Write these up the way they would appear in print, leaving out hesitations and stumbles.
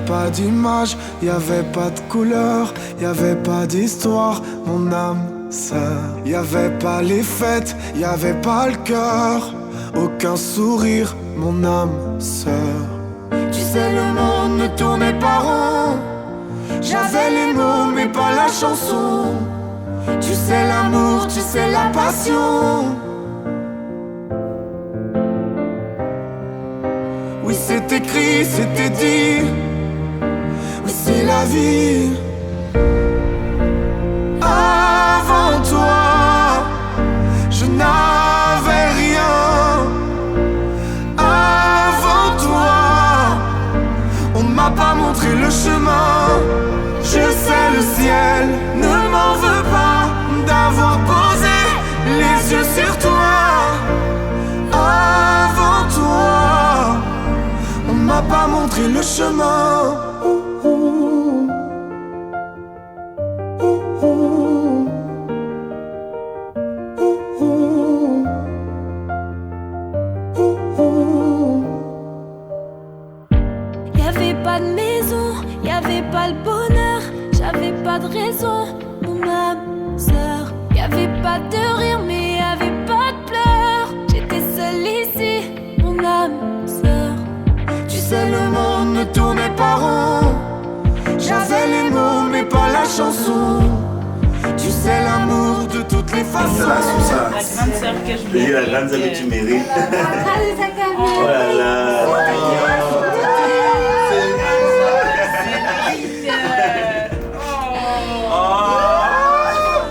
pas d'image, y'avait pas de couleur, y'avait pas d'histoire, mon âme sœur. Y'avait pas les fêtes, y'avait pas le cœur, aucun sourire, mon âme sœur. Tu sais le monde ne tournait pas rond, j'avais les mots mais pas la chanson. Tu sais l'amour, tu sais la passion. Oui c'est écrit, c'était dit. Oui c'est la vie. Avant toi, je n'avais rien. Avant toi, on ne m'a pas montré le chemin. Je sais le ciel ne m'en veut pas d'avoir posé les yeux sur toi. Avant toi, on ne m'a pas montré le chemin. Y'avait pas de maison, y'avait pas le bonheur, j'avais pas de raison, mon âme sœur. Y'avait pas de rire mais y'avait pas de pleurs. J'étais seule ici, mon âme sœur. Tu sais le monde ne tournait pas rond, j'avais les mots mais pas la chanson. Tu sais l'amour de toutes les façons. La grande sœur que je mérite. La grande sœur que tu mérites. Oh là là.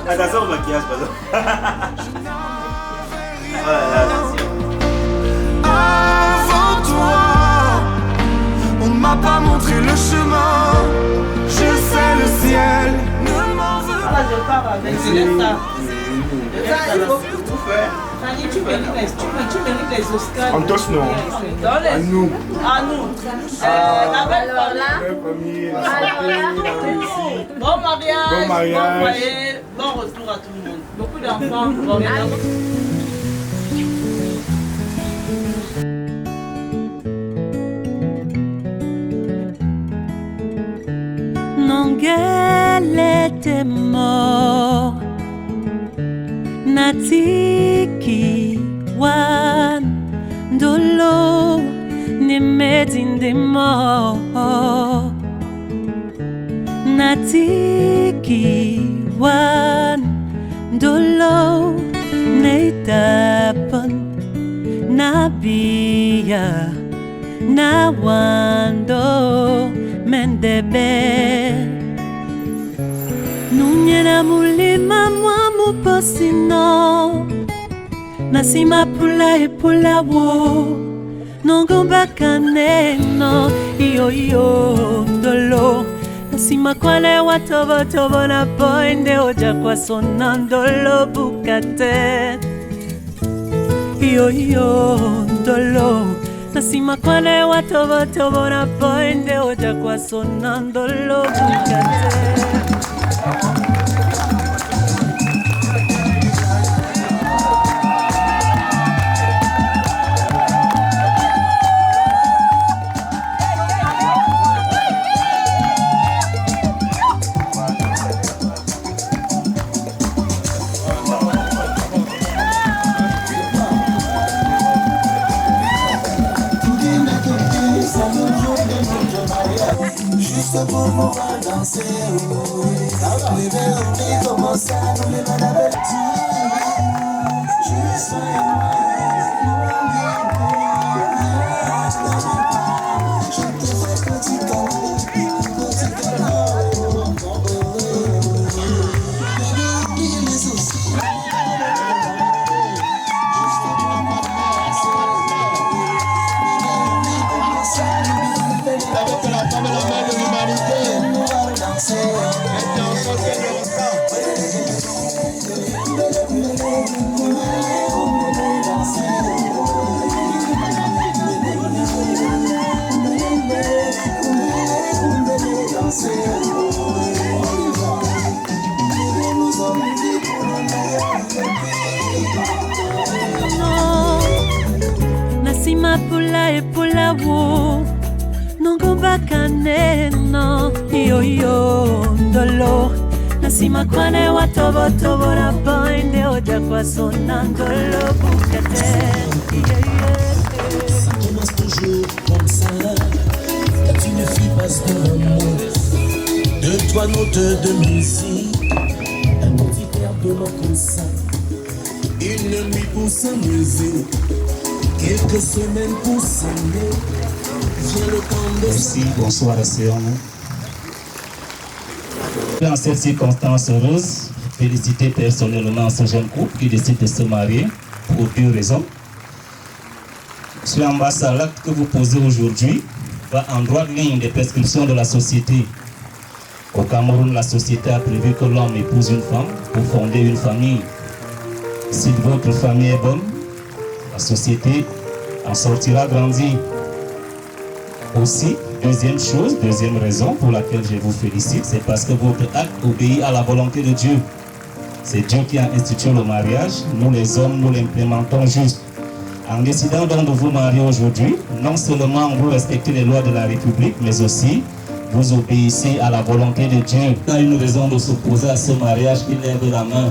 Attention au maquillage, pardon. Oh là là. Avant toi, on ne m'a pas montré le chemin. Je sais le ciel ne m'en veut pas. Je pars avec ça. Il faut tout faire. Fanny, tu mérites les Oscars. En tous, non. À nous. À nous. La belle famille. Bon mariage. Bon mariage. Bon foyer. Bon retour à tout le monde. Beaucoup d'enfants. Bon Nongel était mort. Natiki wan dolo ne medin de mort. Natiki wan dolo ne tapan nabia na wando mendebe. Nunyena mulima mwa posino nasima pula e pula wo nongomba kaneno iyo iyo dolo nasima kwale watobo tobo na poende oja kwa sonandolo bukate iyo iyo dolo nasima kwale watobo tobo na poende oja kwa sonandolo bukate. Juste pour pouvoir danser, les belles on comme ça, nous les madame. Juste Nasima pula e pula wo nongomba kaneno yo ndolo nasima kwane watobo na bande oja kwa sona ndolo bukate. Ça commence toujours comme ça. Quand une fille passe de l'amour, de trois notes de musique, un petit air de l'eau comme ça. Une nuit pour s'amuser, quelques semaines pour s'aimer. Vient le temps de... Merci, bonsoir à Séon. Dans cette circonstance heureuse, féliciter personnellement ce jeune couple qui décide de se marier pour deux raisons. Sur l'ambassade, l'acte que vous posez aujourd'hui va en droite ligne des prescriptions de la société. Au Cameroun, la société a prévu que l'homme épouse une femme pour fonder une famille. Si votre famille est bonne, la société en sortira grandie. Aussi, deuxième raison pour laquelle je vous félicite, c'est parce que votre acte obéit à la volonté de Dieu. C'est Dieu qui a institué le mariage. Nous les hommes, nous l'implémentons juste. En décidant donc de vous marier aujourd'hui, non seulement vous respectez les lois de la République, mais aussi vous obéissez à la volonté de Dieu. Il y a une raison de s'opposer à ce mariage, il lève la main.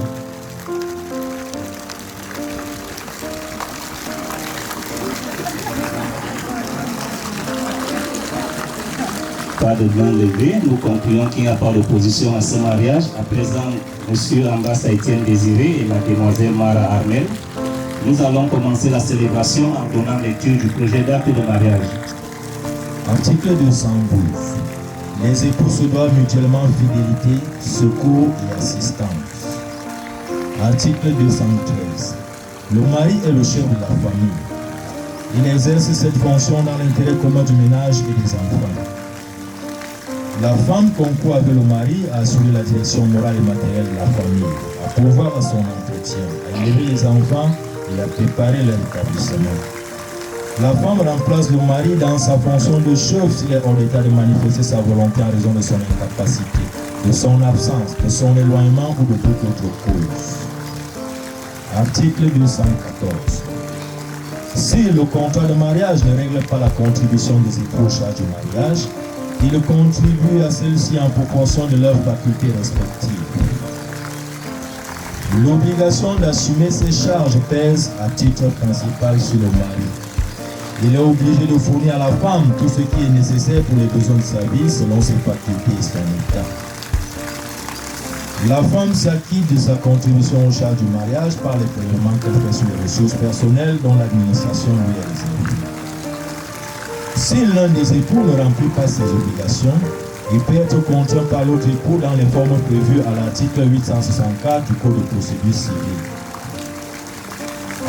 Pas de main levée, nous concluons qu'il n'y a pas d'opposition à ce mariage. À présent, M. Ambassa Etienne Désiré et Mlle Mara Armel, nous allons commencer la célébration en donnant lecture du projet d'acte de mariage. Article 212. Les époux se doivent mutuellement fidélité, secours et assistance. Article 213. Le mari est le chef de la famille. Il exerce cette fonction dans l'intérêt commun du ménage et des enfants. La femme concourt avec le mari à assurer la direction morale et matérielle de la famille, à pourvoir à son entretien, à élever les enfants et à préparer leur établissement. La femme remplace le mari dans sa fonction de chef s'il est hors d'état de manifester sa volonté en raison de son incapacité, de son absence, de son éloignement ou de toute autre cause. Article 214. Si le contrat de mariage ne règle pas la contribution des époux au charge du mariage, ils contribuent à celle-ci en proportion de leurs facultés respectives. L'obligation d'assumer ces charges pèse à titre principal sur le mari. Il est obligé de fournir à la femme tout ce qui est nécessaire pour les besoins de sa vie selon ses facultés et son état. La femme s'acquitte de sa contribution au charge du mariage par les prélèvements qu'elle fait sur les ressources personnelles dont l'administration lui est réservée. Si l'un des époux ne remplit pas ses obligations, il peut être contraint par l'autre époux dans les formes prévues à l'article 864 du Code de procédure civile.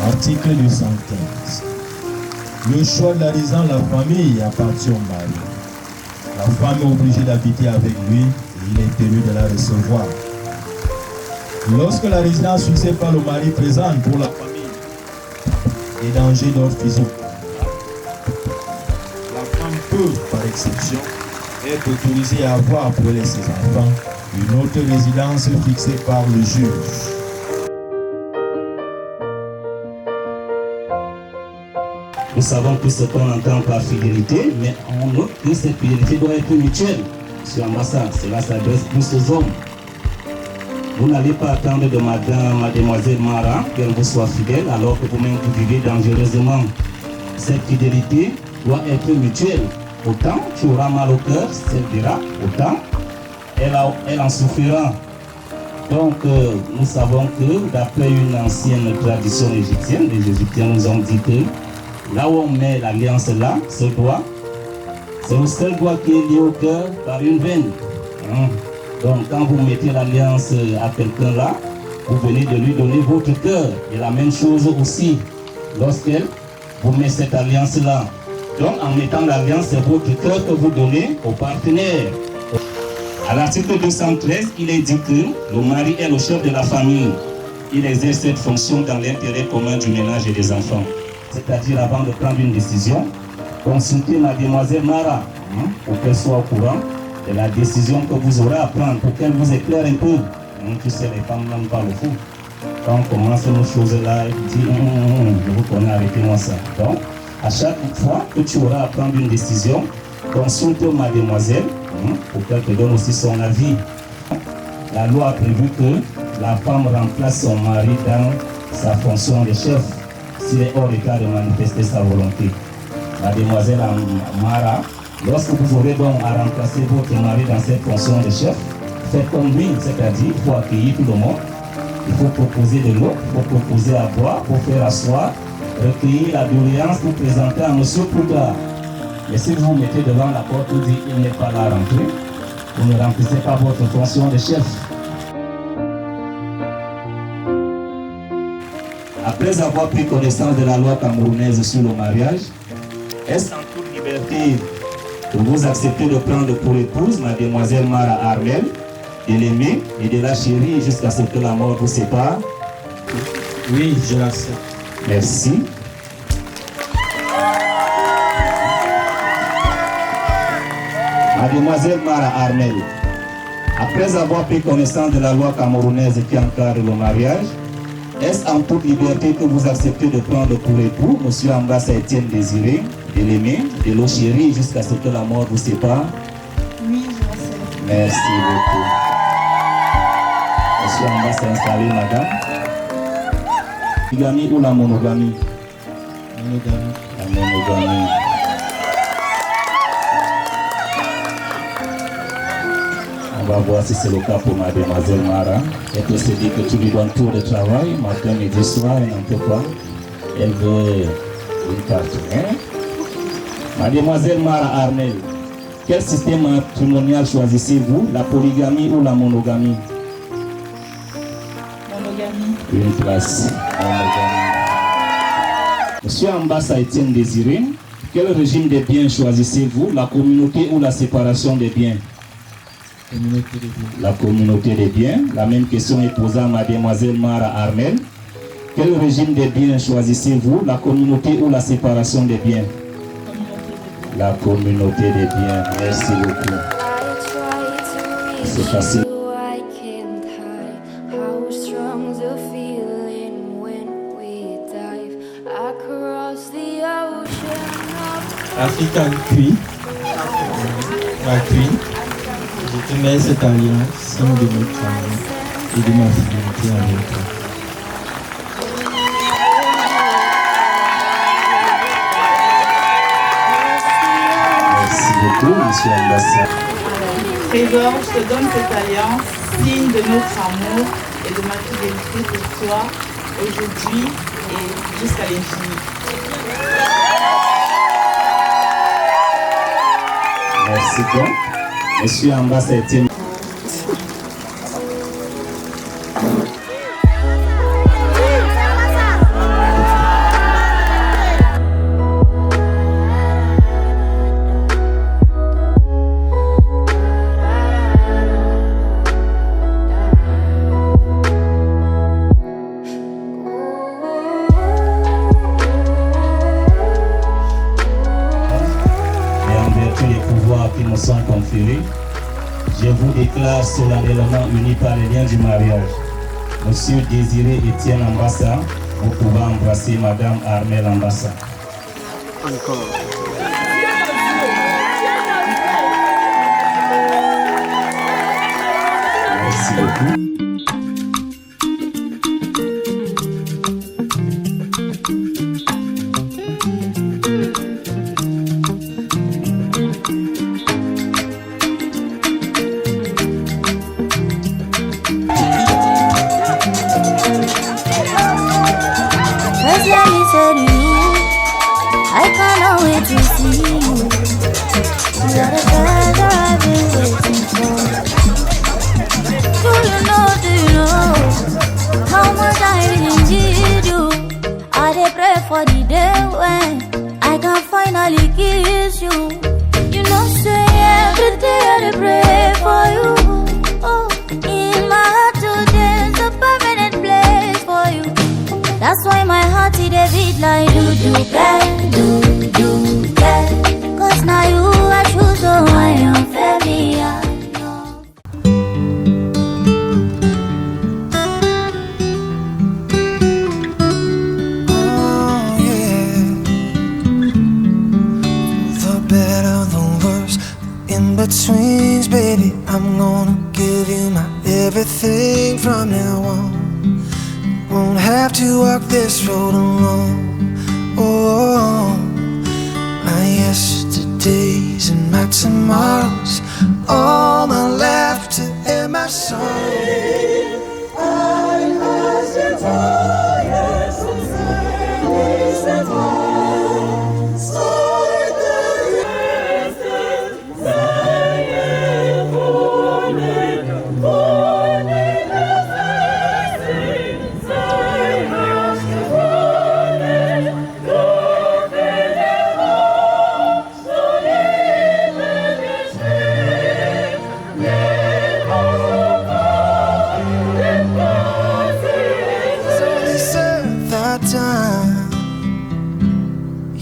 Article 215. Le choix de la résidence de la famille appartient au mari. La femme est obligée d'habiter avec lui et il est tenu de la recevoir. Lorsque la résidence fixée par le mari présente pour la famille des dangers d'ordre physique, par exception, être autorisé à avoir pour elle et ses enfants une autre résidence fixée par le juge. Nous savons tout ce qu'on entend par fidélité, mais on note que cette fidélité doit être mutuelle. Sur l'ambassade, cela s'adresse plus aux hommes. Vous n'allez pas attendre de mademoiselle Mara qu'elle vous soit fidèle alors que vous-même vous vivez dangereusement. Cette fidélité doit être mutuelle. Autant tu auras mal au cœur, elle dira, autant elle en souffrira. Donc nous savons que d'après une ancienne tradition égyptienne, les Égyptiens nous ont dit que là où on met l'alliance là, ce doigt, c'est le seul doigt qui est lié au cœur par une veine. Donc quand vous mettez l'alliance à quelqu'un là, vous venez de lui donner votre cœur. Et la même chose aussi, lorsqu'elle vous met cette alliance là. Donc en mettant l'alliance, c'est votre cœur que vous donnez au partenaire. À l'article 213, il est dit que le mari est le chef de la famille. Il exerce cette fonction dans l'intérêt commun du ménage et des enfants. C'est-à-dire avant de prendre une décision, consultez mademoiselle Mara pour qu'elle soit au courant de la décision que vous aurez à prendre, pour qu'elle vous éclaire un peu. Tu sais, les femmes n'aiment pas le fou. Quand on commence nos choses-là, elle dit je vous connais, arrêtez-moi ça. Donc, à chaque fois que tu auras à prendre une décision, consulte mademoiselle pour qu'elle te donne aussi son avis. La loi a prévu que la femme remplace son mari dans sa fonction de chef s'il est hors d'état de manifester sa volonté. Mademoiselle Mara, lorsque vous aurez donc à remplacer votre mari dans cette fonction de chef, faites comme lui, c'est-à-dire il faut accueillir tout le monde, il faut proposer de l'eau, il faut proposer à boire, il faut faire asseoir, recueillir la doléance pour présenter à monsieur plus tard. Mais si vous vous mettez devant la porte, vous dites qu'il n'est pas là à rentrer, vous ne remplissez pas votre fonction de chef. Après avoir pris connaissance de la loi camerounaise sur le mariage, est-ce en toute liberté que vous acceptez de prendre pour épouse mademoiselle Mara Armel, de l'aimer et de la chérir jusqu'à ce que la mort vous sépare? Oui, je l'accepte. Merci. Mademoiselle Mara Armel, après avoir pris connaissance de la loi camerounaise qui encadre le mariage, est-ce en toute liberté que vous acceptez de prendre pour époux M. Ambassa Etienne Désiré, de l'aimer, de le chérir jusqu'à ce que la mort vous sépare? Oui, je l'accepte. Merci beaucoup. M. Ambassa installé, madame. Monogamie ou la monogamie? Monogamie. La monogamie. On va voir si c'est le cas pour mademoiselle Mara. Elle se dit que tu lui donnes tout le travail, matin, midi, soir, elle n'en peut pas. Elle veut une partenaire. Mademoiselle Mara Armel, quel système matrimonial choisissez-vous, la polygamie ou la monogamie? Monogamie. Une place. Monogamie. Monsieur Ambassa Etienne Désiré, quel régime des biens choisissez-vous, la communauté ou la séparation des biens? Communauté des biens. La communauté des biens. La même question est posée à mademoiselle Mara Armel. Quel régime des biens choisissez-vous, la communauté ou la séparation des biens? La communauté des biens. Merci beaucoup. C'est facile. African Cuit. La Cuit. Je te mets cette alliance, signe de notre amour et de ma fidélité avec toi. Merci beaucoup, monsieur Ambassa. Trésor, je te donne cette alliance, signe de notre amour et de ma fidélité pour toi, aujourd'hui et jusqu'à l'infini. Merci beaucoup. Monsieur Ambassa Etienne. Je vous déclare solennellement unis par les liens du mariage. Monsieur Désiré Etienne Ambassa, vous pouvez embrasser Madame Armel Ambassa. Encore. Merci beaucoup. I cannot wait to see you. You're the treasure I've been waiting for. Do you know how much I really need you? I dey pray for the day when I can finally kiss you. You know, say every day I dey pray for you. Oh, in my heart today's a permanent place for you. That's why my heart is a beat like do do bad. Cause now you I choose the means, baby, I'm gonna give you my everything from now on. Won't have to walk this road alone. Oh, my yesterdays and my tomorrows, all my laughter and my sorrow.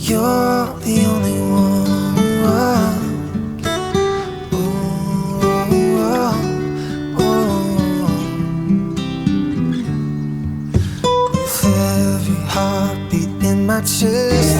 You're the only one. With every heartbeat in my chest,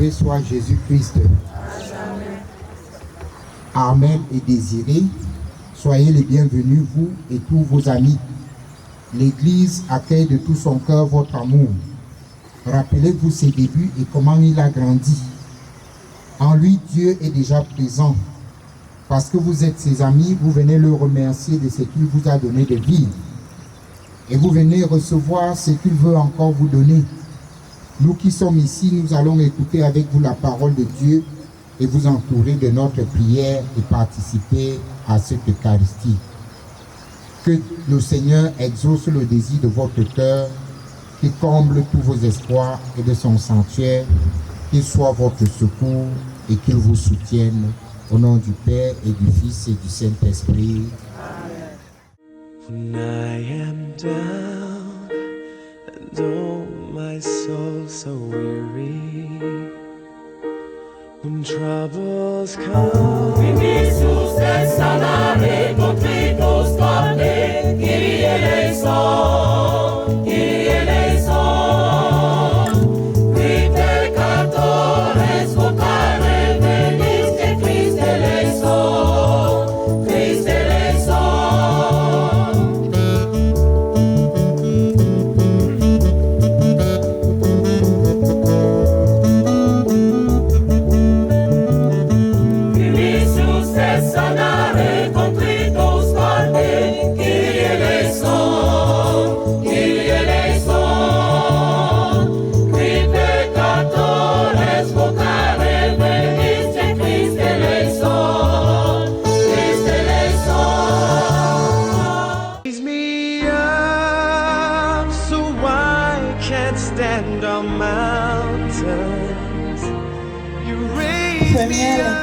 soit Jésus-Christ. Armel et Désiré, soyez les bienvenus, vous et tous vos amis. L'Église accueille de tout son cœur votre amour. Rappelez-vous ses débuts et comment il a grandi. En lui, Dieu est déjà présent. Parce que vous êtes ses amis, vous venez le remercier de ce qu'il vous a donné de vivre. Et vous venez recevoir ce qu'il veut encore vous donner. Nous qui sommes ici, nous allons écouter avec vous la parole de Dieu et vous entourer de notre prière et participer à cette Eucharistie. Que le Seigneur exauce le désir de votre cœur, qu'il comble tous vos espoirs et de son sanctuaire, qu'il soit votre secours et qu'il vous soutienne. Au nom du Père et du Fils et du Saint-Esprit. When I am down and oh my soul so weary, when troubles come, Jesús es sanare, contritos tarde, Kyrie eleison, Kyrie eleison, qui peccatores vocare venis de Christ eleison, Christ eleison. Sanare contritos tarde, Kyrie eleison, Kyrie eleison, qui peccatores vocare venis de Christ eleison, Christ eleison. Raise me up so I can't stand on mountains. You raise me up.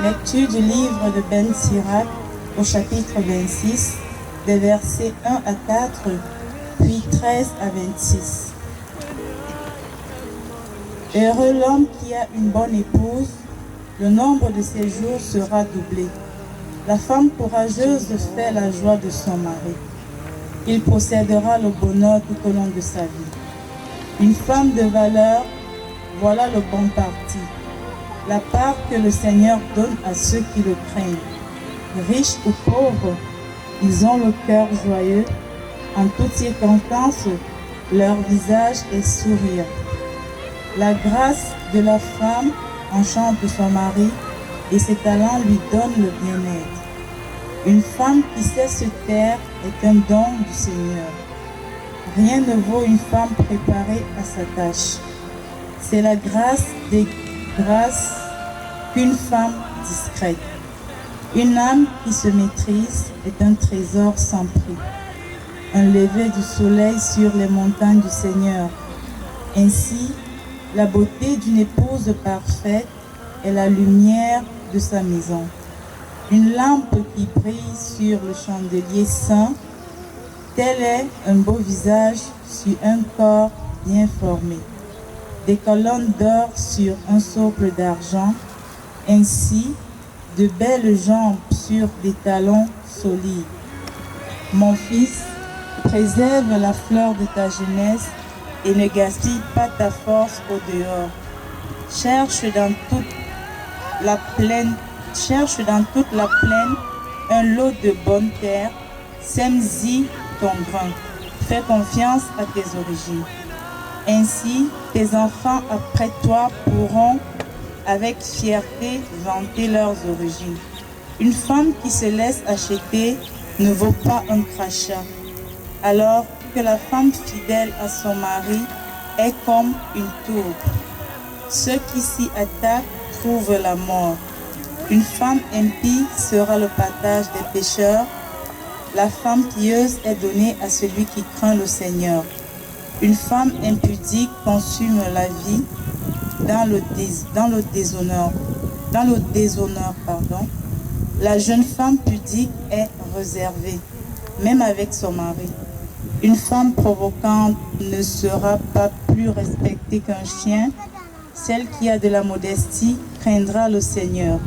Lecture du livre de Ben Sirach au chapitre 26, des versets 1 à 4, puis 13 à 26. Heureux l'homme qui a une bonne épouse, le nombre de ses jours sera doublé. La femme courageuse fait la joie de son mari. Il possédera le bonheur tout au long de sa vie. Une femme de valeur, voilà le bon parti. La part que le Seigneur donne à ceux qui le craignent. Riches ou pauvres, ils ont le cœur joyeux. En toutes circonstances, leur visage est souriant. La grâce de la femme enchante son mari et ses talents lui donnent le bien-être. Une femme qui sait se taire est un don du Seigneur. rien ne vaut une femme préparée à sa tâche. C'est la grâce des grâces qu'une femme discrète. Une âme qui se maîtrise est un trésor sans prix. Un lever du soleil sur les montagnes du Seigneur. Ainsi, la beauté d'une épouse parfaite est la lumière de sa maison. Une lampe qui brille sur le chandelier saint, tel est un beau visage sur un corps bien formé. Des colonnes d'or sur un socle d'argent, ainsi de belles jambes sur des talons solides. Mon fils, préserve la fleur de ta jeunesse et ne gaspille pas ta force au dehors. Cherche dans toute la plaine un lot de bonne terre, sème-y ton grain. Fais confiance à tes origines. Ainsi, tes enfants après toi pourront avec fierté vanter leurs origines. Une femme qui se laisse acheter ne vaut pas un crachat, alors que la femme fidèle à son mari est comme une tour. Ceux qui s'y attaquent trouvent la mort. Une femme impie sera le partage des pécheurs. La femme pieuse est donnée à celui qui craint le Seigneur. Une femme impudique consume la vie dans le déshonneur. La jeune femme pudique est réservée, même avec son mari. Une femme provocante ne sera pas plus respectée qu'un chien. Celle qui a de la modestie craindra le Seigneur.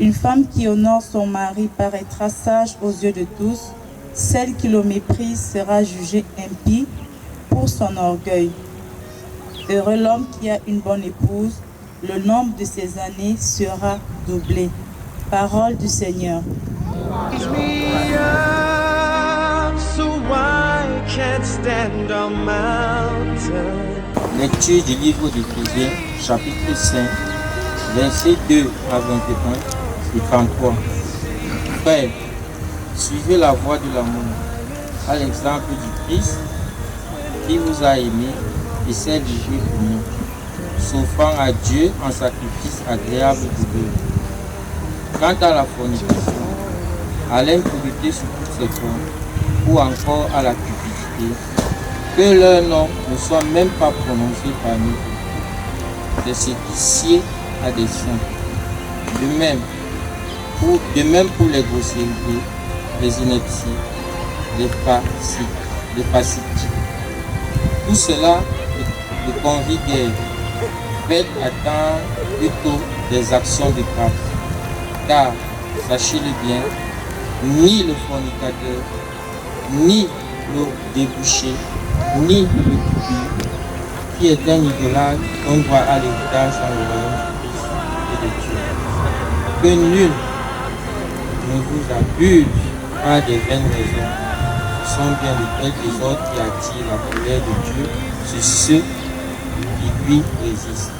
Une femme qui honore son mari paraîtra sage aux yeux de tous. Celle qui le méprise sera jugée impie pour son orgueil. Heureux l'homme qui a une bonne épouse, le nombre de ses années sera doublé. Parole du Seigneur. Lecture du livre d'Éphésiens, chapitre 5, versets 2 à 21 et 33. Frères, suivez la voie de l'amour, à l'exemple du Christ qui vous a aimé et s'est livré pour nous, s'offrant à Dieu en sacrifice agréable pour Dieu. Quant à la fornication, à l'impurité sous toutes ses formes, ou encore à la cupidité, que leur nom ne soit même pas prononcé parmi vous. C'est ce qui sied à des saints. De même pour les grossièretés, les inepties, les facilités. Tout cela ne convie guère. Faites attendre plutôt des actions de grâce. Car, sachez-le bien, ni le fornicateur, ni le débouché, ni le coupé, qui est un idolâtre, ont droit à l'héritage dans le royaume de Christ et de Dieu. Que nul ne vous abuse par des vaines raisons, qui sont bien de tels désordres qui attirent la colère de Dieu sur ceux qui lui résistent.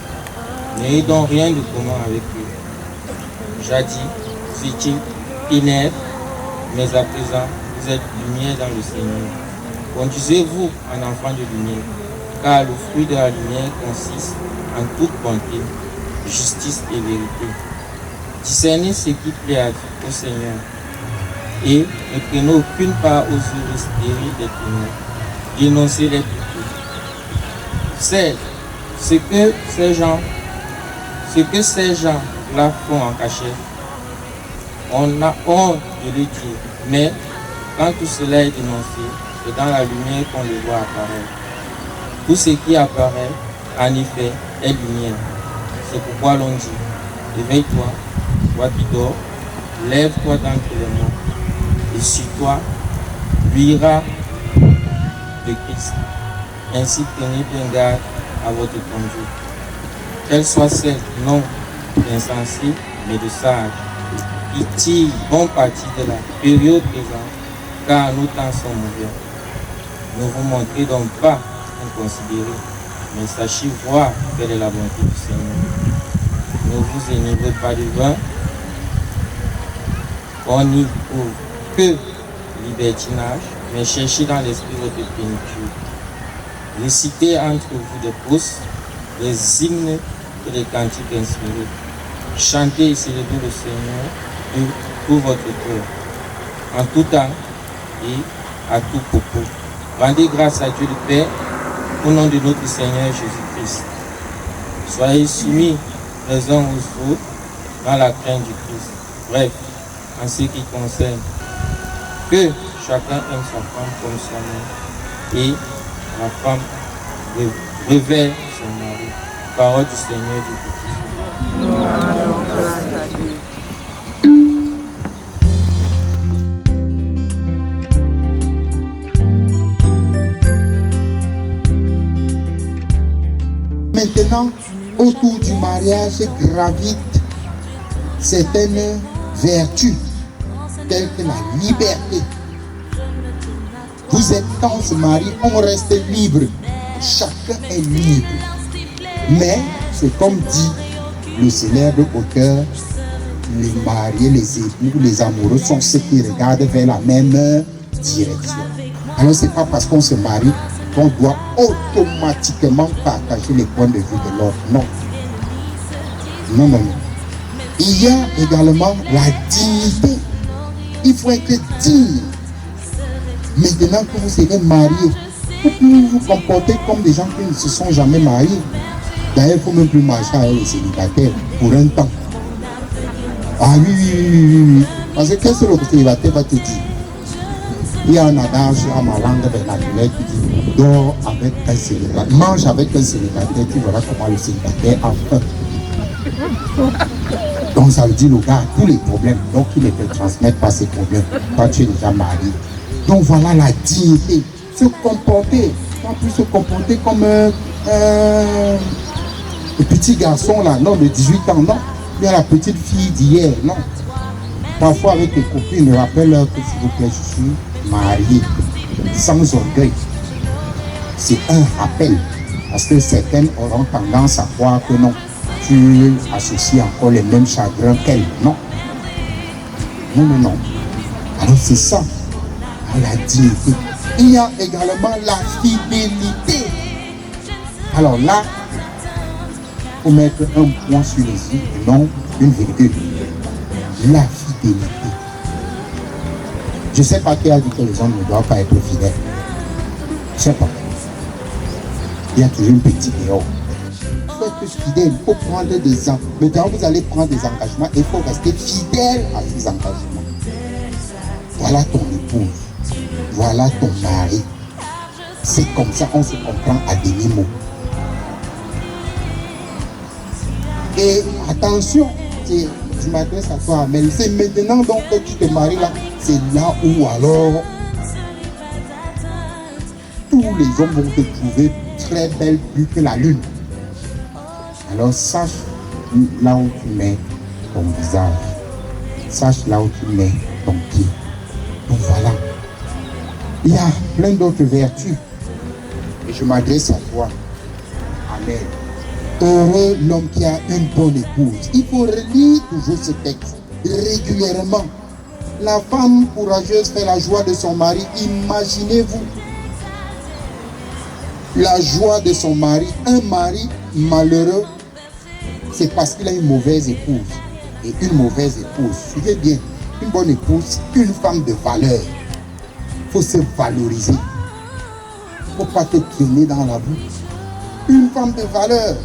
N'ayez donc rien de commun avec eux. Jadis, fut-il ténèbres, mais à présent, vous êtes lumière dans le Seigneur. Conduisez-vous en enfant de lumière, car le fruit de la lumière consiste en toute bonté, justice et vérité. Discernez ce qui plaît au Seigneur et ne prenez aucune part aux œuvres stériles des ténèbres. Dénoncez-les plutôt. C'est ce que ces gens-là font en cachette. On a honte de le dire, mais quand tout cela est dénoncé, c'est dans la lumière qu'on le voit apparaître. Tout ce qui apparaît, en effet, est lumière. C'est pourquoi l'on dit, éveille-toi, toi qui dors, lève-toi d'entre les morts, et sur toi luira le Christ. Ainsi prenez bien garde à votre conduite, qu'elle soit celle non d'insensée, mais de sage, qui tire bon parti de la période présente, car nos temps sont mauvais. Ne vous montrez donc pas inconsidérés, mais sachez voir quelle est la bonté du Seigneur. Ne vous énivrez pas de vin, on n'y trouve que libertinage, mais cherchez dans l'esprit votre plénitude. Récitez entre vous des postes, des hymnes et des cantiques inspirés. Chantez et célébrez le Seigneur de tout votre cœur, en tout temps et à tout propos. Rendez grâce à Dieu le Père au nom de notre Seigneur Jésus-Christ. Soyez soumis les uns aux autres dans la crainte du Christ. Bref, en ce qui concerne, que chacun aime sa femme comme soi-même et la femme révère son mari. Parole du Seigneur du Tout-Puissant. Maintenant, autour du mariage gravitent certaines vertus, telles que la liberté. Vous êtes dans ce mari, on reste libre. Chacun est libre. Mais, c'est comme dit le célèbre auteur, les mariés, les époux, les amoureux sont ceux qui regardent vers la même direction. Alors, c'est pas parce qu'on se marie qu'on doit automatiquement partager les points de vue de l'autre. Non. Non, non, non. Il y a également la dignité. Il faut être digne. Maintenant que vous serez mariés, vous pouvez vous comporter comme des gens qui ne se sont jamais mariés. D'ailleurs, il ne faut même plus marcher avec les célibataires pour un temps. Ah oui. Parce que qu'est-ce que le célibataire va te dire? Il y a un adage à ma langue vernaculaire qui dit dors avec un célibataire, mange avec un célibataire, tu verras comment le célibataire a faim. Donc ça veut dire le gars a tous les problèmes, donc il ne peut transmettre pas ses problèmes quand tu es déjà marié. Donc voilà la dignité. Se comporter, pas plus se comporter comme un petit garçon là, non, de 18 ans, non. Bien la petite fille d'hier, non. Parfois avec les copines, rappelle-leur que s'il vous plaît, je suis marié, sans orgueil. C'est un rappel, parce que certaines auront tendance à croire que non, tu associes encore les mêmes chagrins qu'elles, non. Non, non, non. Alors c'est ça, la dignité. Il y a également la fidélité. Alors là, il faut mettre un point sur les i et non une virgule. La fidélité. Je ne sais pas qui a dit que les hommes ne doivent pas être fidèles. Je ne sais pas. Il y a toujours une petite erreur. Il faut être fidèle, il faut prendre des engagements. Maintenant, vous allez prendre des engagements et il faut rester fidèle à ces engagements. Voilà ton épouse. Voilà ton mari. C'est comme ça qu'on se comprend à demi-mot. Et attention, je m'adresse à toi, mais c'est maintenant donc que tu te maries là, c'est là où alors tous les hommes vont te trouver très belle plus que la lune. Alors sache là où tu mets ton visage, sache là où tu mets ton pied. Donc voilà. Il y a plein d'autres vertus. Et je m'adresse à toi. Amen. Heureux l'homme qui a une bonne épouse. Il faut relire toujours ce texte régulièrement. La femme courageuse fait la joie de son mari. Imaginez-vous la joie de son mari. Un mari malheureux, c'est parce qu'il a une mauvaise épouse. Et une mauvaise épouse, suivez bien, une bonne épouse, une femme de valeur. Il faut se valoriser. Il ne faut pas te traîner dans la boue. Une femme de valeur.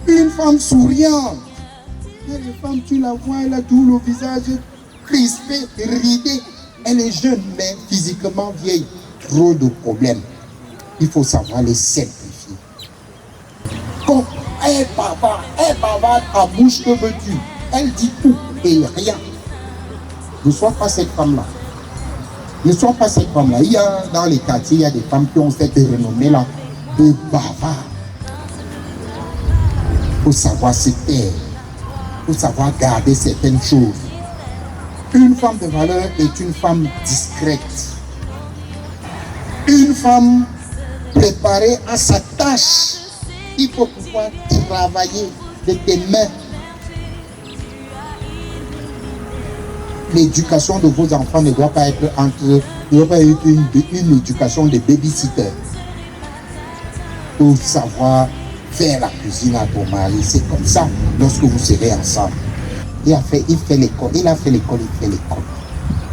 Une femme souriante. Et les femmes, tu la vois, elle a tout le visage crispé, ridé. Elle est jeune, mais physiquement vieille. Trop de problèmes. Il faut savoir les simplifier. Quand elle bavarde à bouche, que veux-tu? Elle dit tout et rien. Ne sois pas cette femme-là. Ne sois pas cette femme-là. Il y a dans les quartiers, il y a des femmes qui ont cette renommée-là de bavard. Il faut savoir se taire. Il faut savoir garder certaines choses. Une femme de valeur est une femme discrète. Une femme préparée à sa tâche. Il faut pouvoir travailler de tes mains. L'éducation de vos enfants ne doit pas être une éducation de babysitter. pour savoir faire la cuisine à ton mari. C'est comme ça lorsque vous serez ensemble. Il a fait l'école, il fait l'école.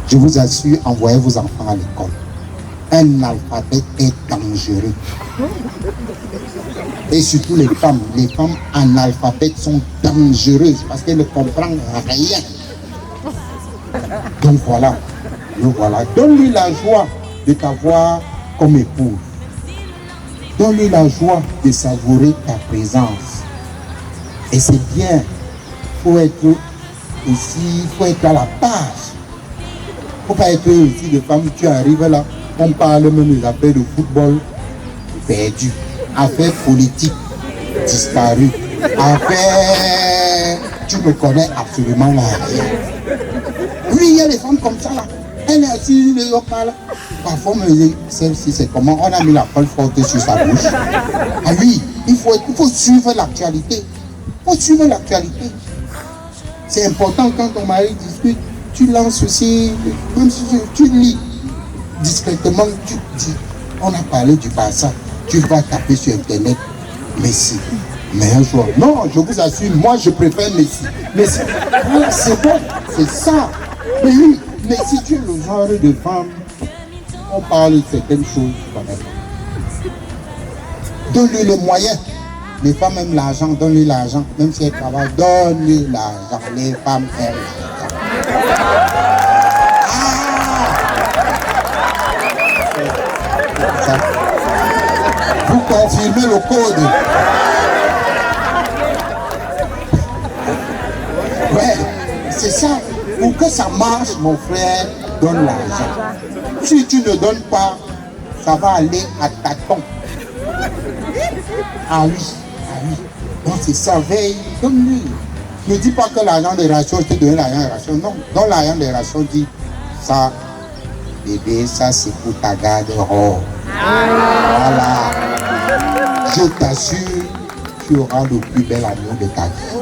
Je vous assure, envoyez vos enfants à l'école. Un alphabet est dangereux. Et surtout les femmes analphabètes sont dangereuses parce qu'elles ne comprennent rien. Donc voilà. Donne-lui la joie de t'avoir comme épouse. Donne-lui la joie de savourer ta présence. Et c'est bien. Il faut être à la page. Il ne faut pas être aussi de femme, tu arrives là, on parle même des affaires de football, perdu. Affaires politiques, disparu. Affaires, tu ne connais absolument rien. Oui, il y a des femmes comme ça là. Elle est assise, les locales. Parfois, on me dit, celle-ci, c'est comment on a mis la colle forte sur sa bouche. Ah oui, il faut suivre l'actualité. C'est important quand ton mari discute, tu lances aussi, même si tu lis discrètement, tu dis, on a parlé du Barça, tu vas taper sur Internet, Messi, meilleur joueur. Non, je vous assure, moi je préfère Messi. Messi, voilà, c'est bon, c'est ça. Mais oui, mais si tu es le genre de femme, on parle de certaines choses quand même. Donne-lui les moyens. Les femmes aiment l'argent, donne-lui l'argent. Même si elles travaillent, donne-lui l'argent. Les femmes aiment l'argent. Vous confirmez le code. Ouais, c'est ça. Pour que ça marche, mon frère, donne l'argent. Si tu ne donnes pas, ça va aller à tâtons. Ah oui. Donc c'est ça, veille, donne-lui. Ne dis pas que l'argent des rations, je te donne l'argent des rations. Non, dans l'argent des rations, dis ça, bébé, ça c'est pour ta garde-robe. Voilà. Je t'assure, tu auras le plus bel amour de ta vie.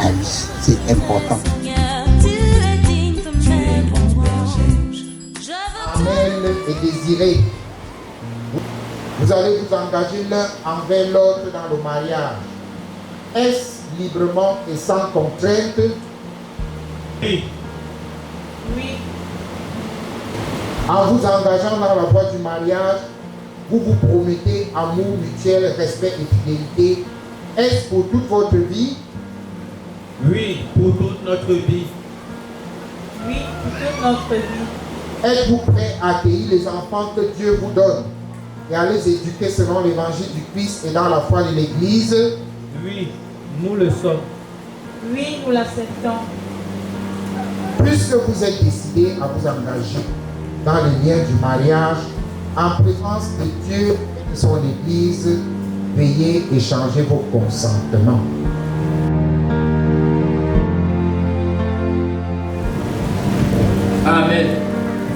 Ah oui, c'est important. Amel et Désiré, vous allez vous engager l'un envers l'autre dans le mariage. Est-ce librement et sans contrainte? Oui. En vous engageant dans la voie du mariage, vous vous promettez amour mutuel, respect et fidélité. Est-ce pour toute votre vie? Oui, pour toute notre vie. Oui, pour toute notre vie. Êtes-vous prêt à accueillir les enfants que Dieu vous donne et à les éduquer selon l'évangile du Christ et dans la foi de l'Église? Oui, nous le sommes. Oui, nous l'acceptons. Puisque vous êtes décidé à vous engager dans les liens du mariage, en présence de Dieu et de son Église, veuillez échanger vos consentements. Amen.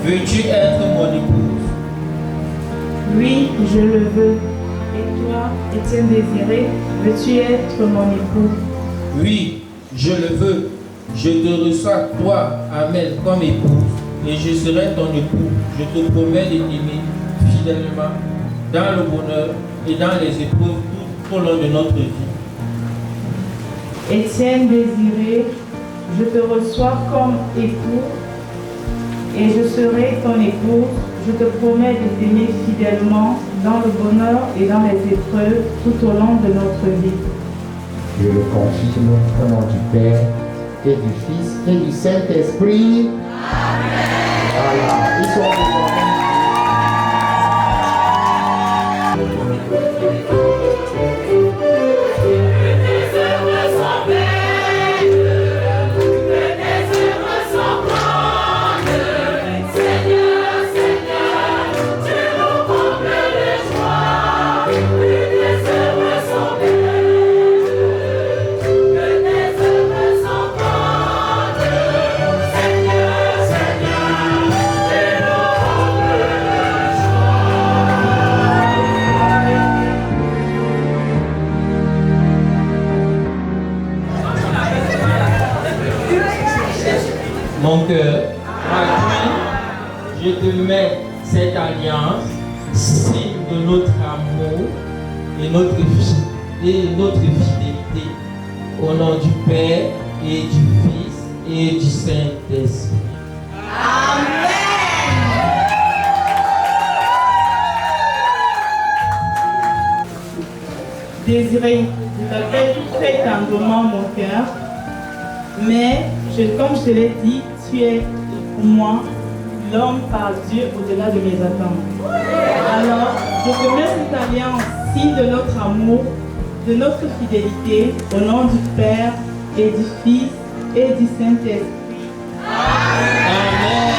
Veux-tu être mon épouse? Oui, je le veux. Et toi, Étienne Désiré, veux-tu être mon époux? Oui, je le veux. Je te reçois, toi, Amel, comme épouse, et je serai ton époux. Je te promets de t'aimer fidèlement dans le bonheur et dans les épreuves tout au long de notre vie. Étienne Désiré, je te reçois comme époux et je serai ton épouse. Je te promets de t'aimer fidèlement dans le bonheur et dans les épreuves tout au long de notre vie. Je le confirme au nom du Père et du Fils et du Saint-Esprit. Amen. Voilà, ils sont Mon cœur, je te mets cette alliance, signe de notre amour, et notre fidélité. Au nom du Père et du Fils et du Saint-Esprit. Amen. Désiré, je t'appelle très tendrement mon cœur, mais comme je te l'ai dit, tu es pour moi l'homme par Dieu au-delà de mes attentes. Alors, je te mets cette alliance-ci de notre amour, de notre fidélité, au nom du Père et du Fils et du Saint-Esprit. Amen.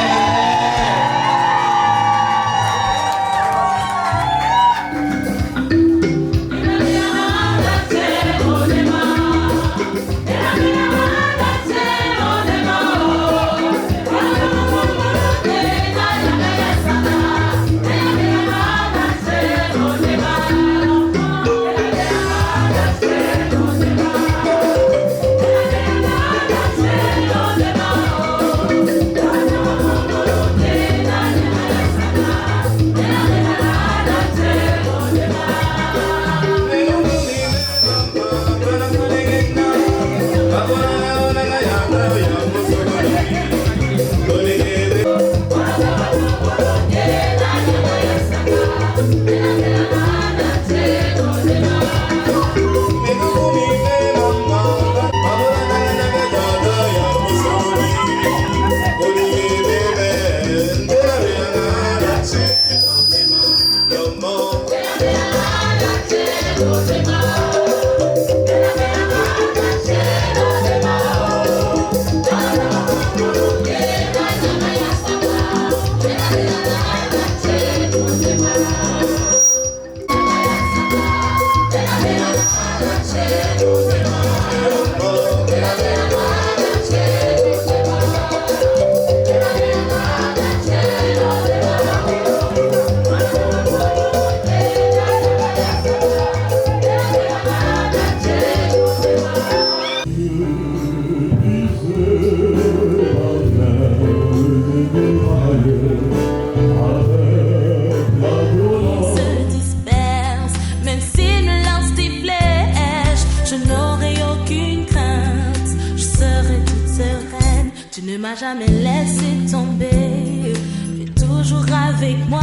Tu ne m'as jamais laissé tomber, tu es toujours avec moi.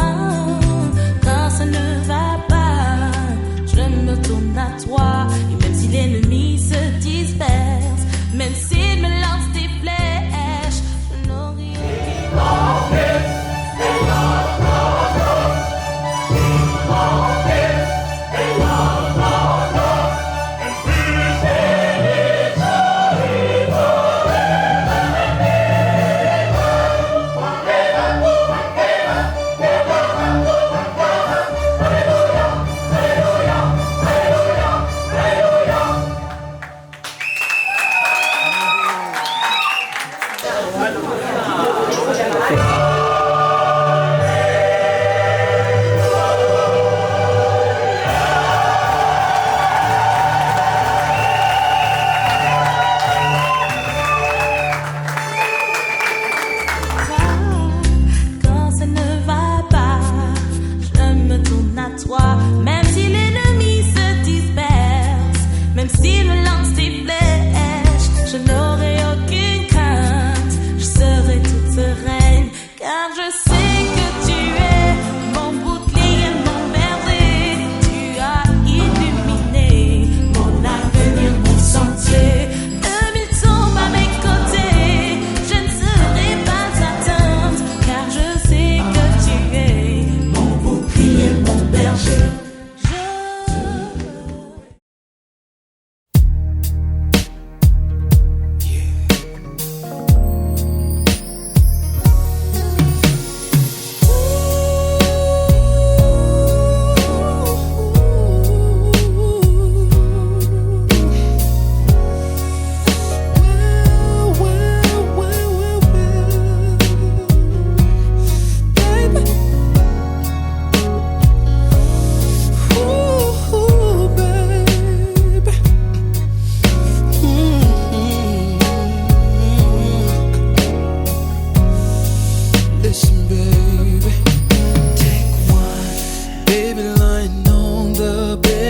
Quand ça ne va pas, je me tourne à toi. Et même si l'ennemi se disperse, même s'il me lance des flèches, je n'aurai Amen.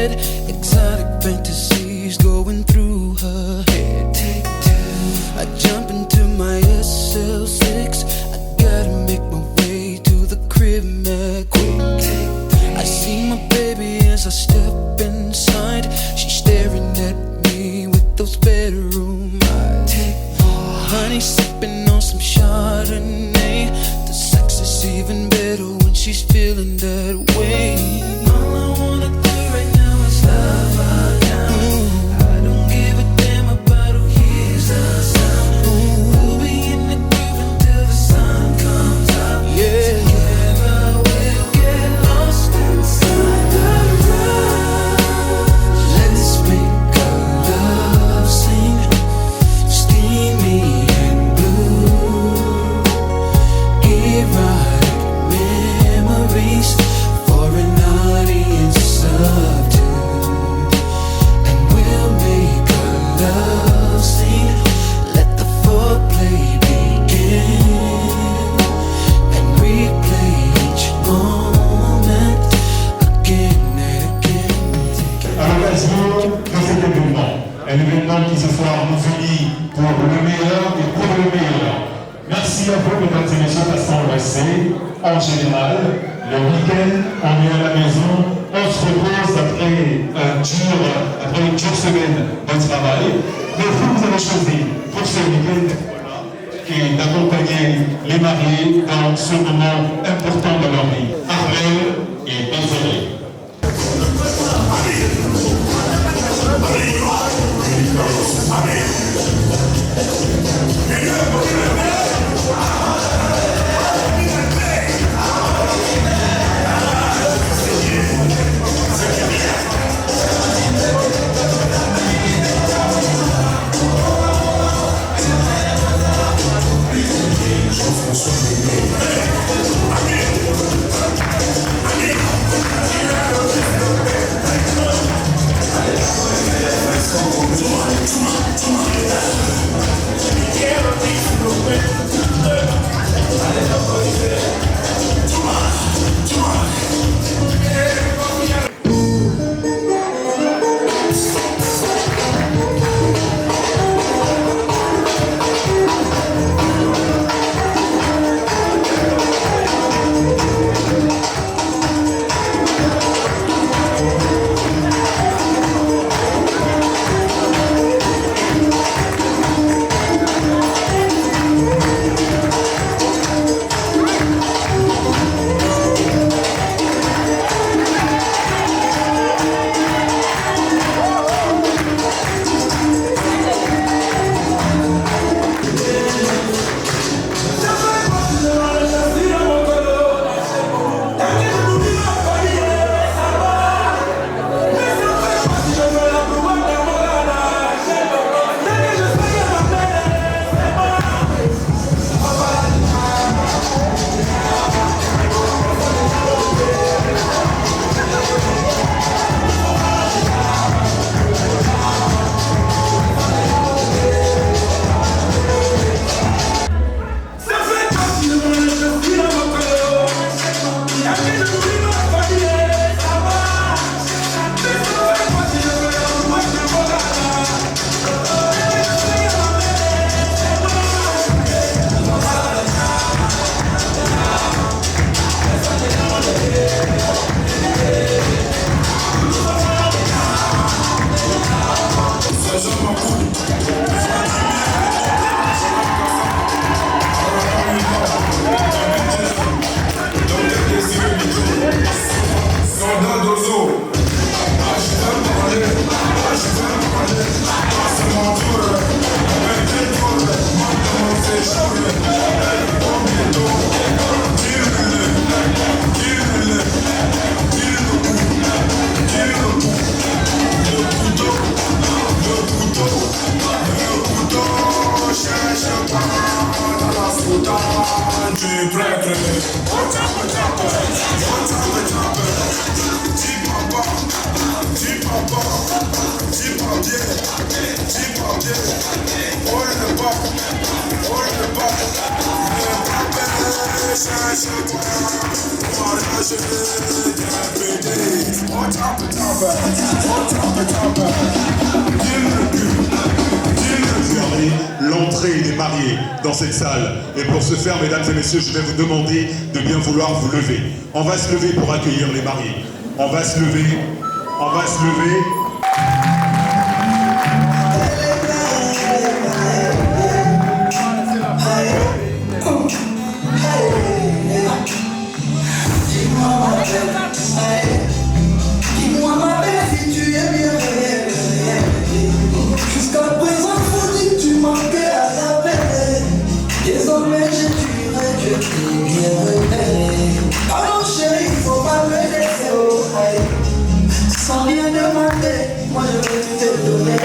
bed. Exotic fantasies going through her head. Take two. I jump into my SL6. I gotta make my way to the crib mad quick. I see my baby as I step inside. She's staring at me with those bedroom eyes. Honey sipping on some Chardonnay. The sex is even better when she's feeling that way. All I wanna do right now is love her down. I don't give a damn about who hears the sound. We'll be in the groove until the sun comes up. Yeah. Together we'll get lost inside the rush. Let's make our love sing, steamy and blue. Erotic memories for an audience of two. And we'll make our love sing. Let the foreplay begin. And replay each moment again and again. À l'occasion de cet événement, un événement qui ce soir nous unit pour le meilleur et pour le meilleur. Merci à vous, mesdames et messieurs, passant au WC. En général, le week-end, on est à la maison, on se repose après une dure semaine de travail. Mais vous avez choisi pour ce week-end et d'accompagner les mariés dans ce moment important de leur vie. Armel et Désiré. Jean-François Ménez. L'entrée des mariés dans cette salle. Et pour ce faire, mesdames et messieurs, je vais vous demander de bien vouloir vous lever. On va se lever pour accueillir les mariés. On va se lever. On va se lever. Dis-moi ma belle si tu es bien réelle. Jusqu'à présent faut dire que tu manquais à la peine. Désormais je dirais que tu es bien réelle. Alors chérie, faut pas me laisser au high. Sans rien demander, moi je vais te donner.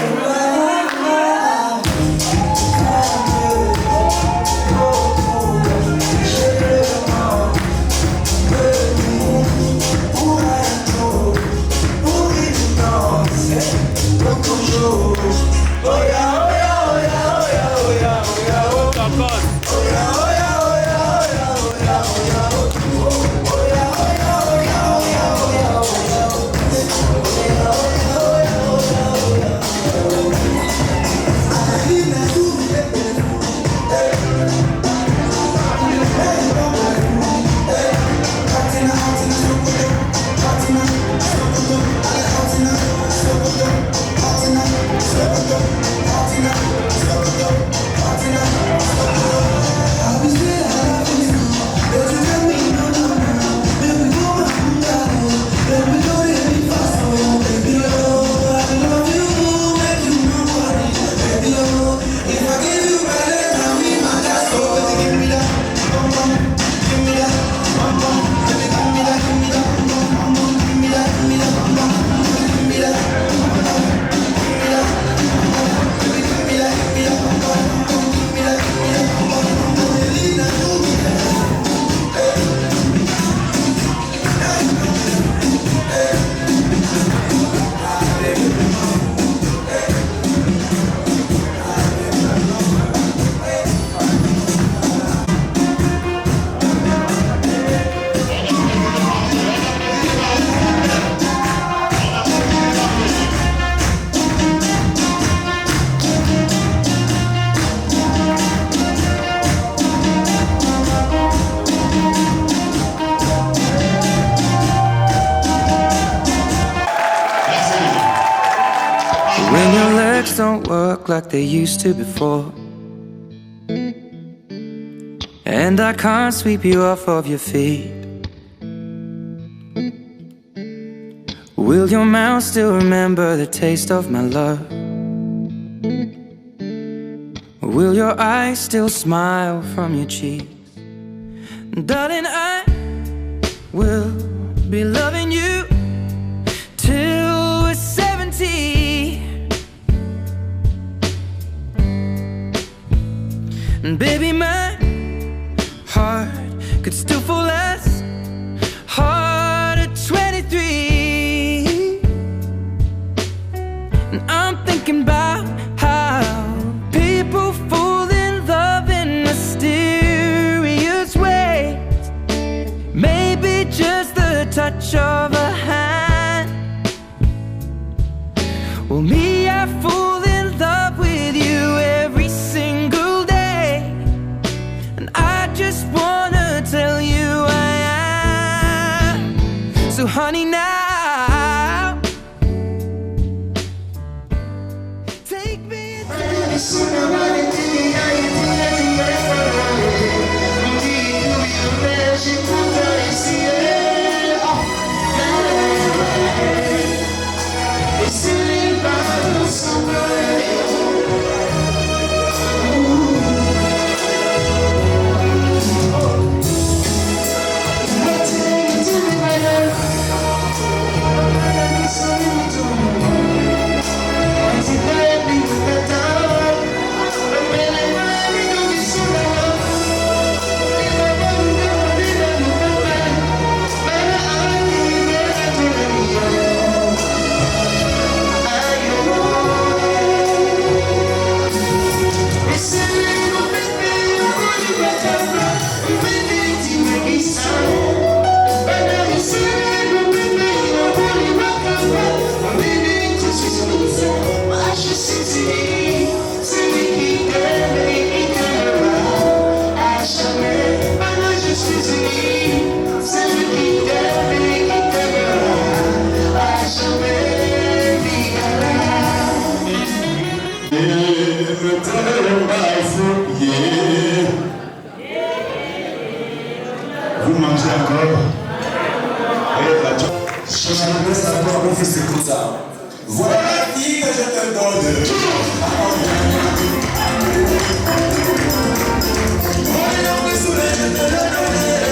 Don't work like they used to before, and I can't sweep you off of your feet. Will your mouth still remember the taste of my love? Will your eyes still smile from your cheeks? Darling, I will be loving you till we're 70. And baby, my heart could still fall as hard at 23. And I'm thinking about how people fall in love in mysterious ways. Maybe just the touch of a hand. Well, me, I fall in love with you every single day. I just wanna tell you I am. So honey, now take me Et si les balles sont Voilà la fille que je te donne. Voyons le soleil, je te le donnerai.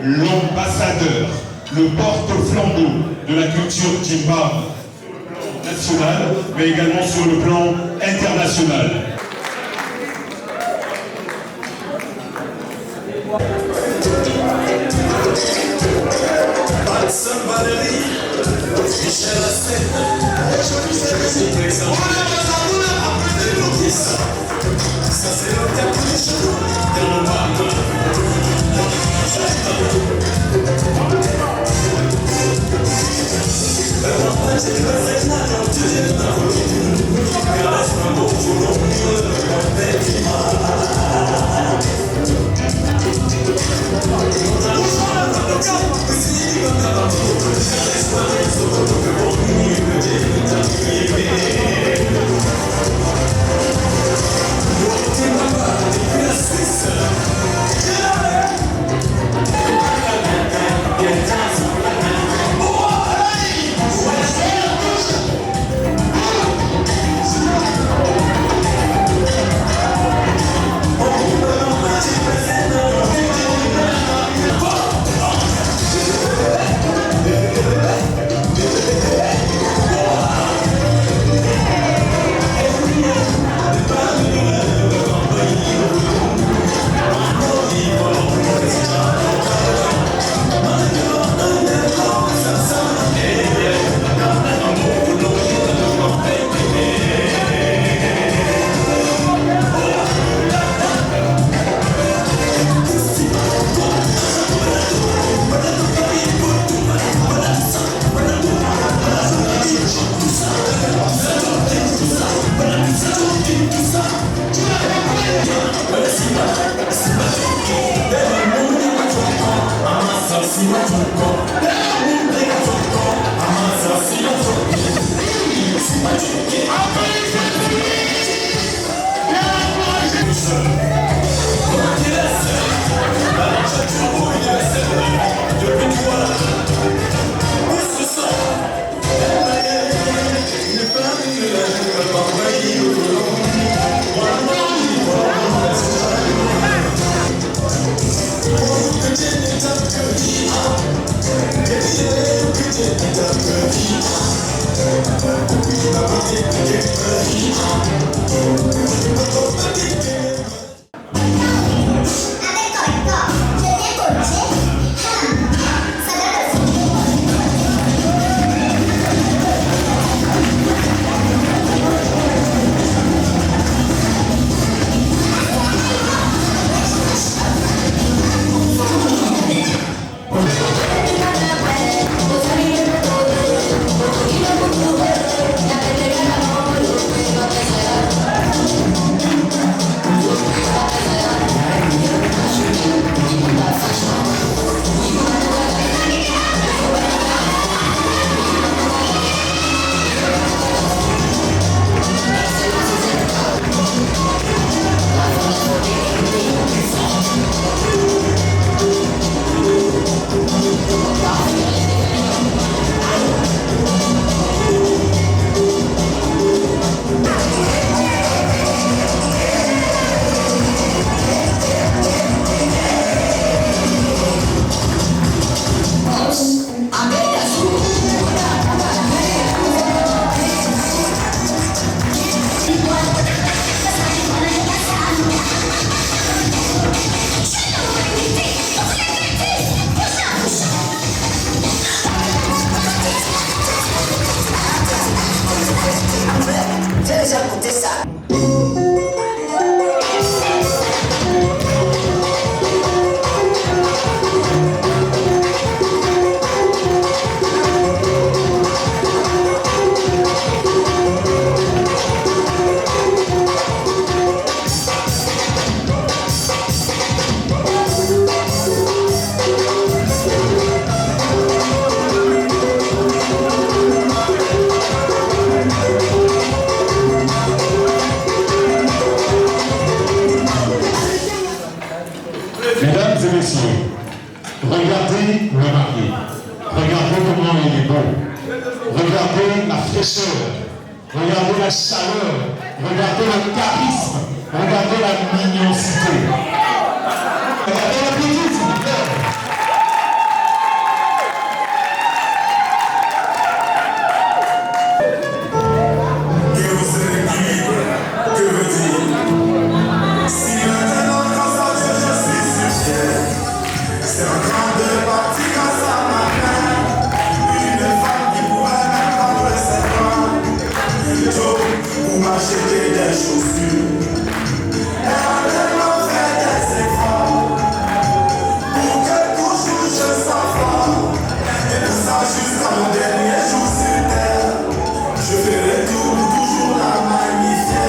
L'ambassadeur, le porte-flambeau de la culture djimba nationale, mais également sur le plan international. Thank you. Regardez le marié. Regardez comment il est beau. Regardez la fraîcheur. Regardez la chaleur. Regardez le charisme. Regardez la mignoncité. Regardez la petite, s'il vous plaît. Acheter des chaussures, elle a tellement fait des efforts pour que toujours je sois fort. Et de ça jusqu'à mon dernier jour sur terre, je ferai tout pour toujours la magnifier.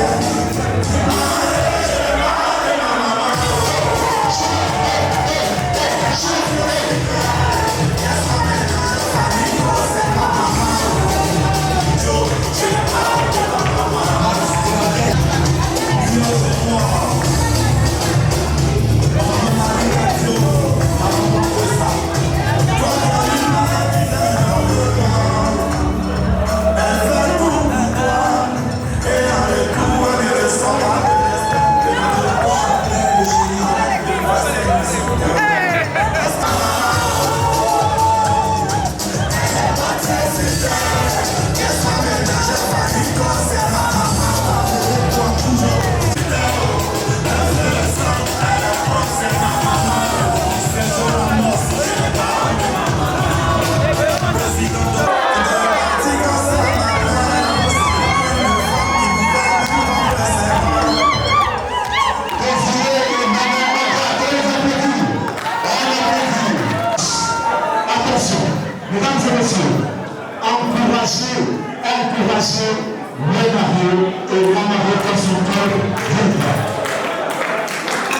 Encouragez le marié et la mariée dans son cœur vivre.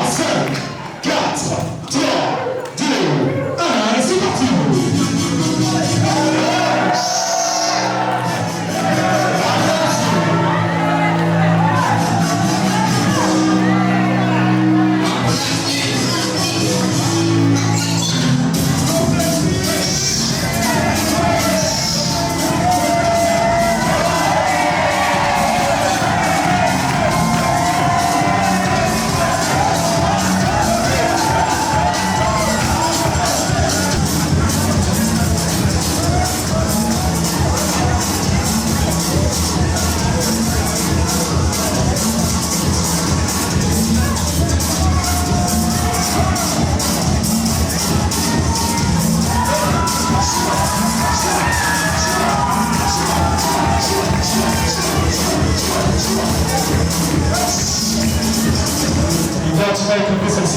5, 4, 3, 2, 1, c'est parti. Hey!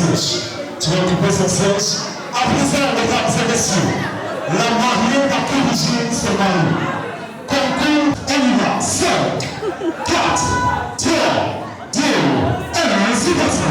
siège. Tu vas occuper son siège. À présent, mesdames et messieurs, la mariée va corriger son mari. Concours, on y va. 5, 4, 3, 2, 1, c'est parti.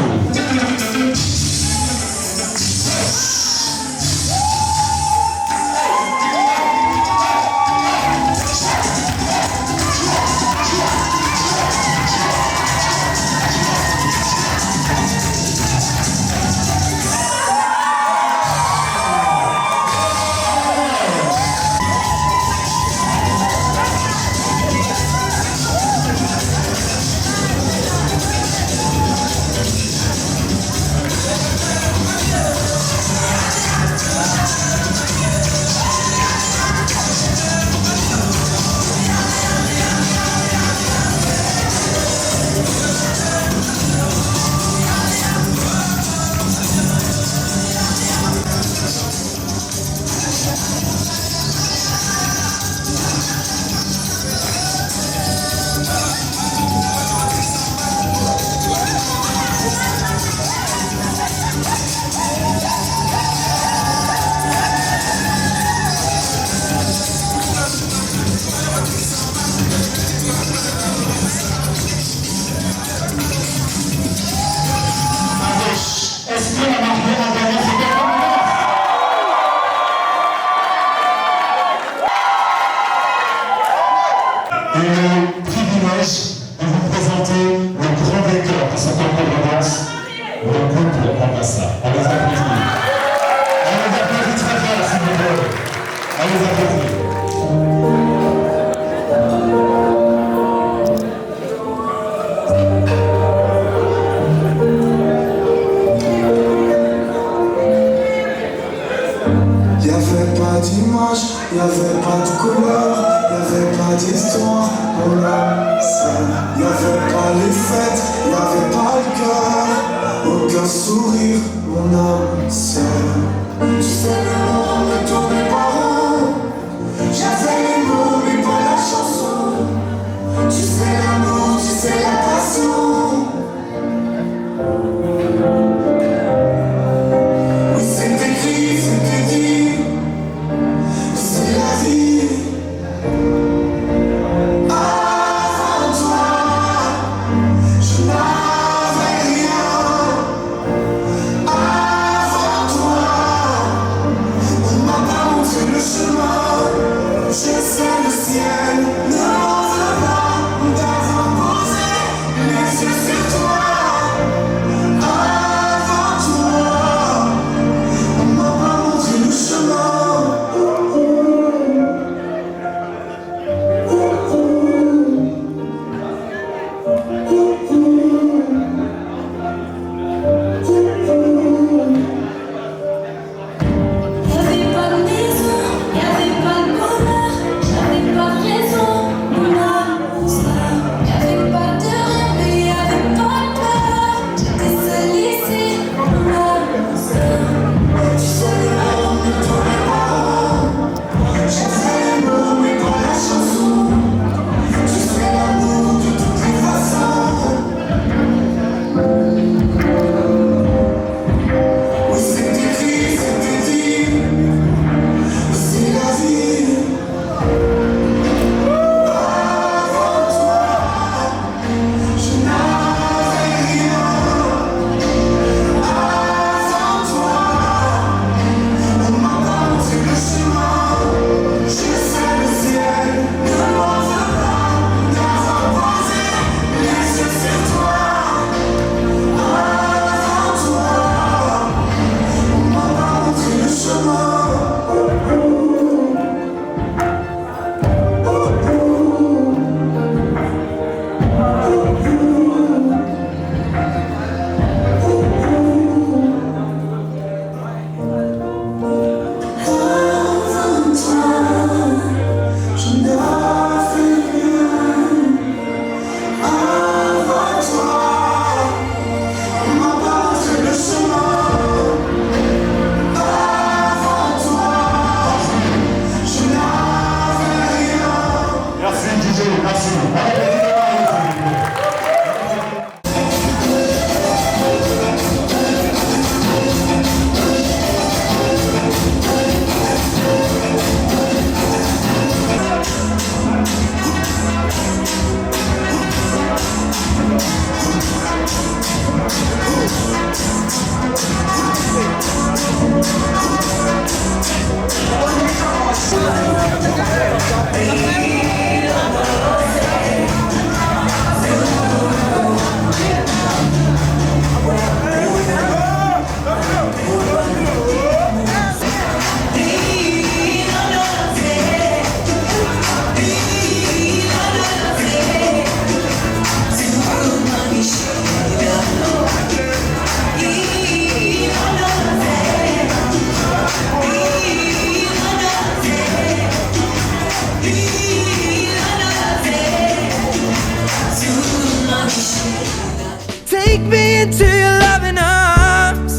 take me into your loving arms.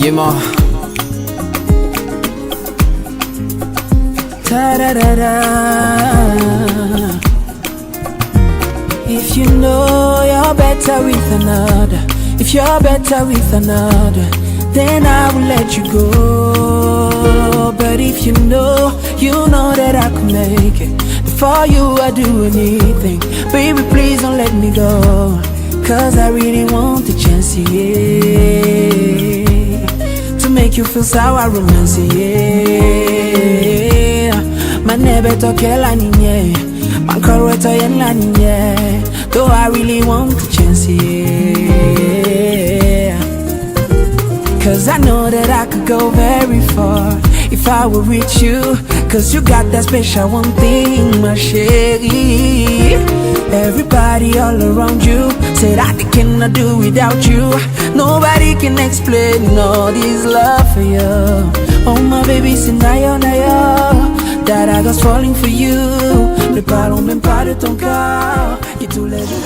Yema. Ta-da-da-da. If you know you're better with another, if you're better with another, then I will let you go. But if you know that I can make it, for you I'd do anything. Baby, please don't let me go, 'cause I really want the chance, yeah, to make you feel sour romance, yeah. My nebe toke la ninye, man korweto yen la ninye. Though I really want the chance, yeah, 'cause I know that I could go very far if I were with you. 'Cause you got that special one thing, my shaggy. Everybody all around you said I cannot do without you. Nobody can explain all this love for you. Oh my baby, c'est nayo nayo, that I was falling for you. Ne parlons même pas de ton corps et tous les jours.